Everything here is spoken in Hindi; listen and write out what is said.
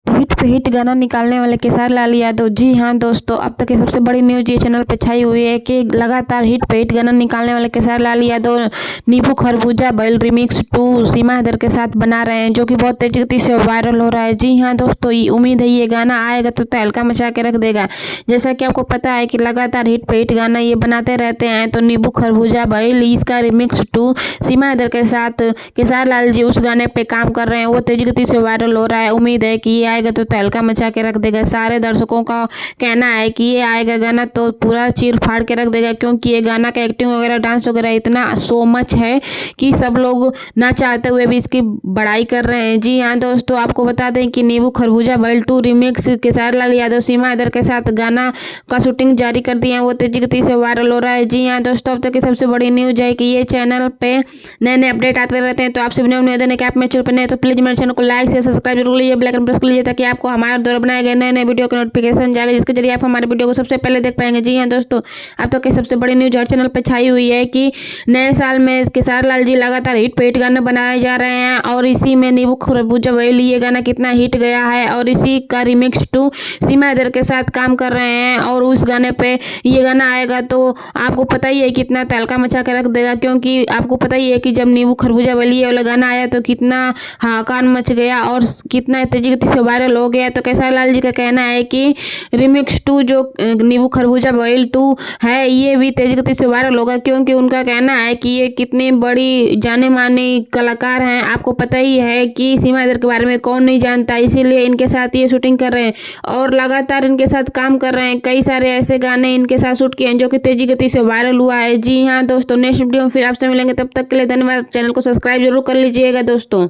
हिट पे हिट गाना निकालने वाले खेसारी लाल यादव। जी हाँ दोस्तों, अब तक की सबसे बड़ी न्यूज ये चैनल पे छाई हुई है कि लगातार हिट पे हिट गाना निकालने वाले खेसारी लाल यादव नींबू खरबूजा बैल रिमिक्स 2 सीमा हैदर के साथ बना रहे हैं, जो कि बहुत तेज गति से वायरल हो रहा है। जी हाँ दोस्तों, ये उम्मीद है ये गाना आएगा तो तहलका मचा के रख देगा। जैसा कि आपको पता है कि लगातार हिट पे हिट गाना ये बनाते रहते हैं, तो नींबू खरबूजा बैल इसका रिमिक्स 2 सीमा हैदर के साथ खेसारी लाल जी उस गाने पे काम कर रहे हैं, वो तेज गति से वायरल हो रहा है। उम्मीद है कि ये आएगा तो तहलका मचा के रख देगा। सारे दर्शकों का कहना है कि ये आएगा गाना तो पूरा चीर फाड़ के रख देगा, क्योंकि ये गाना का एक्टिंग वगैरह डांस वगैरह इतना सो मच है कि सब लोग ना चाहते हुए भी इसकी बड़ाई कर रहे हैं। जी हाँ दोस्तों, आपको बता दें कि नींबू खरबूजा बैल 2 रिमिक्स खेसारी लाल यादव सीमा हैदर के साथ गाना का शूटिंग जारी कर दिया है, वो तेजी गति से वायरल हो रहा है। जी हाँ दोस्तों, अब तक की सबसे बड़ी न्यूज है कि ये चैनल पे नए नए अपडेट आते रहते हैं, तो आपसे निवेदन है कि आप मेरे चैनल पर नए तो प्लीज मेरे चैनल को लाइक से सब्सक्राइब जरूर लीजिए, बेल आइकन प्रेस कर लीजिए, ताकि आपको हमारे द्वारा बनाए गए नए नए वीडियो का नोटिफिकेशन जाएगा, जिसके जरिए आप हमारे वीडियो को सबसे पहले देख पाएंगे। जी हाँ दोस्तों, अब तक की सबसे बड़ी न्यूज हर चैनल पर छाई हुई है कि नए साल में खेसारी लाल जी लगातार हिट पे हिट गाने बनाए जा रहे हैं, और इसी में नींबू खरबूजा बैल ये गाना कितना हिट गया है, और इसी का रिमिक्स 2 सीमा हैदर के साथ काम कर रहे हैं, और उस गाने पे ये गाना आएगा तो आपको पता ही है कितना तहलका मचा के रख देगा। क्योंकि आपको पता ही है कि जब नींबू खरबूजा बैल ये वाला गाना आया तो कितना हाहाकार मच गया और कितना तेजी गति से वायरल हो गया। तो खेसारी लाल जी का कहना है कि रिमिक्स 2 जो नींबू खरबूजा बैल 2 है, ये भी तेजी गति से वायरल होगा, क्योंकि उनका कहना है कि ये कितनी बड़ी जाने माने कलाकार हैं। आपको पता ही है कि सीमा हैदर के बारे में कौन नहीं जानता, इसीलिए इनके साथ ये शूटिंग कर रहे हैं और लगातार इनके साथ काम कर रहे हैं। कई सारे ऐसे गाने इनके साथ शूट किए हैं जो कि तेजी गति से वायरल हुआ है। जी हाँ दोस्तों, नेक्स्ट वीडियो में फिर आपसे मिलेंगे, तब तक के लिए धन्यवाद। चैनल को सब्सक्राइब जरूर कर लीजिएगा दोस्तों।